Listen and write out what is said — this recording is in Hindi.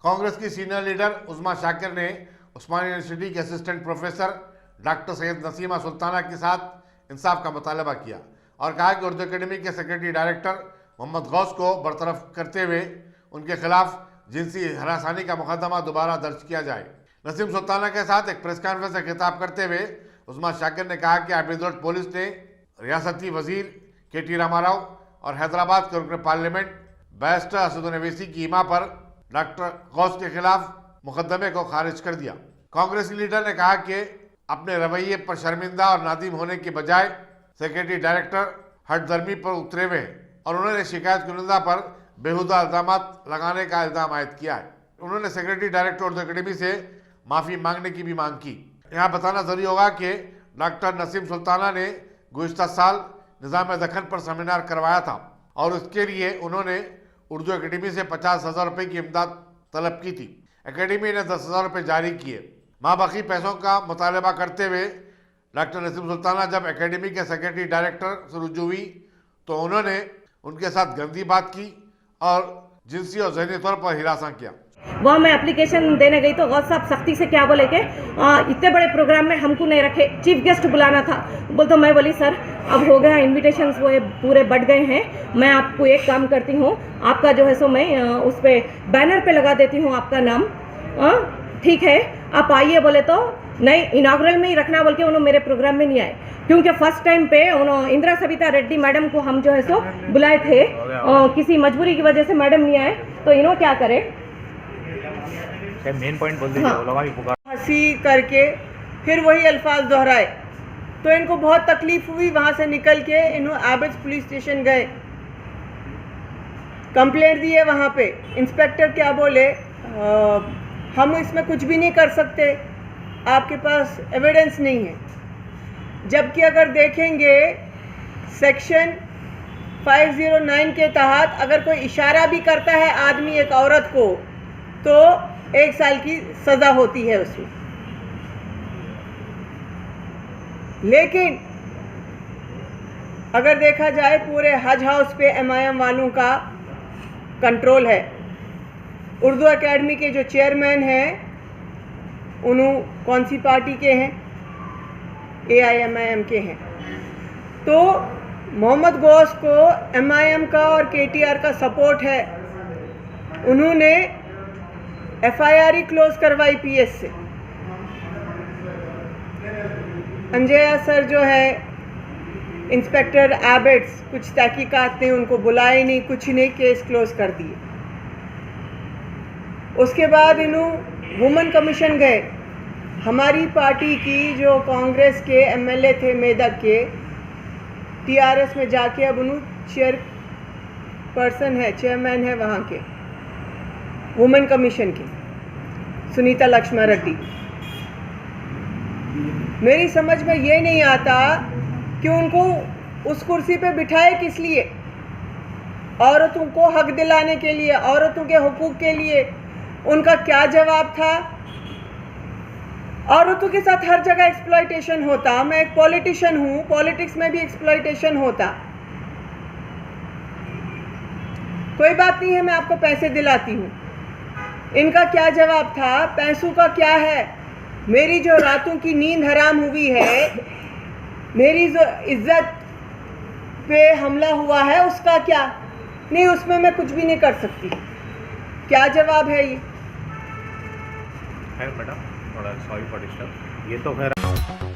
कांग्रेस की सीनियर लीडर उस्मा शाकिर ने उस्मानिया यूनिवर्सिटी के assistant professor doctor Syed Naseema Sultana के साथ इंसाफ का मुतालबा किया और कहा कि उर्दू अकेडमी के सेक्रेटरी डायरेक्टर मोहम्मद गौस को बरतरफ करते हुए उनके खिलाफ जिनसी हरासानी का मुकदमा दोबारा दर्ज किया जाए। नसीम सुल्ताना के साथ एक प्रेस कॉन्फ्रेंस से खिताब करते हुए उस्मा शाकिर ने कहा कि आबिद रोड पुलिस ने रियासती वजीर KT रामाराव और हैदराबाद के रुकन पार्लियामेंट बैरिस्टर असदुद्दीन ओवैसी की हिमा पर डॉक्टर गौस के खिलाफ मुकदमे को खारिज कर दिया। कांग्रेस लीडर ने कहा कि अपने रवैये पर शर्मिंदा और नादिम होने के बजाय सेक्रेटरी डायरेक्टर हठधर्मी पर उतरे हुए हैं और उन्होंने शिकायत कुनिंदा पर बेहुदा इल्जाम लगाने का इल्जाम आयद किया है। उन्होंने सेक्रेटरी डायरेक्टर उर्दू अकेडमी से माफी मांगने की भी मांग की। यहाँ बताना जरूरी होगा कि डॉक्टर नसीम सुल्ताना ने गुज़िश्ता साल निज़ाम दखन पर सेमिनार करवाया था और उसके लिए उन्होंने उर्दू अकेडमी से 50,000 रुपये की इमदाद तलब की थी। अकेडमी ने 10,000 रुपये जारी किए। बाकी पैसों का मुतालबा करते हुए डॉक्टर नसीम सुल्ताना जब अकेडमी के सेक्रेटरी डायरेक्टर से रुजू हुई तो उन्होंने उनके साथ गंदी बात की और जिनसी और जहनी तौर पर हिरासा किया। वह मैं एप्लीकेशन देने गई तो गौस साहब सख्ती से क्या बोले कि इतने बड़े प्रोग्राम में हमको नहीं रखे, चीफ गेस्ट बुलाना था। बोल तो मैं बोली सर अब हो गया, इनविटेशंस वो पूरे बढ़ गए हैं, मैं आपको एक काम करती हूँ, आपका जो है सो मैं उस पर बैनर पे लगा देती हूँ आपका नाम, ठीक है आप आइए। बोले तो नहीं, इनाग्रल में ही रखना बोल के उन्होंने मेरे प्रोग्राम में नहीं आए, क्योंकि फर्स्ट टाइम पे उन्होंने इंदिरा सविता रेड्डी मैडम को हम जो है सो बुलाए थे, किसी मजबूरी की वजह से मैडम नहीं आए तो इन्होंने क्या करे, मेन पॉइंट बोल दीजिए। हंसी करके फिर वही अल्फाज दोहराए तो इनको बहुत तकलीफ हुई। वहाँ से निकल के इन्होंने एबिट्स पुलिस स्टेशन गए, कंप्लेंट दिए। वहाँ पे इंस्पेक्टर क्या बोले, हम इसमें कुछ भी नहीं कर सकते, आपके पास एविडेंस नहीं है। जबकि अगर देखेंगे सेक्शन 509 के तहत अगर कोई इशारा भी करता है आदमी एक औरत को तो 1 साल की सज़ा होती है उसमें। लेकिन अगर देखा जाए पूरे हज हाउस पे MIM वालों का कंट्रोल है। उर्दू एकेडमी के जो चेयरमैन हैं उन्होंने कौन सी पार्टी के हैं, AIMIM के हैं। तो मोहम्मद गौस को MIM का और KTR का सपोर्ट है। उन्होंने FIR ही क्लोज करवाई PS से। अंजया सर जो है इंस्पेक्टर एबिट्स कुछ तहकीकात ने उनको बुलाए नहीं, कुछ नहीं, केस क्लोज कर दिए। उसके बाद इन्हों वुमेन कमीशन गए। हमारी पार्टी की जो कांग्रेस के MLA थे मेदक के, TRS में जाके अब उन्होंने चेयरपर्सन है, चेयरमैन है वहाँ के वुमेन कमीशन की, सुनीता लक्ष्मण रेड्डी। मेरी समझ में ये नहीं आता कि उनको उस कुर्सी पे बिठाए किस लिए, औरतों को हक दिलाने के लिए, औरतों के हुकूक के लिए। उनका क्या जवाब था, औरतों के साथ हर जगह एक्सप्लॉयटेशन होता, मैं एक पॉलिटिशियन हूँ, पॉलिटिक्स में भी एक्सप्लॉयटेशन होता। कोई बात नहीं है, मैं आपको पैसे दिलाती हूँ। इनका क्या जवाब था, पैसों का क्या है, मेरी जो रातों की नींद हराम हुई है, मेरी जो इज्जत पे हमला हुआ है उसका क्या, नहीं उसमें मैं कुछ भी नहीं कर सकती। क्या जवाब है ये? मैडम थोड़ा सॉरी फॉर डिस्टर्ब, ये तो खैर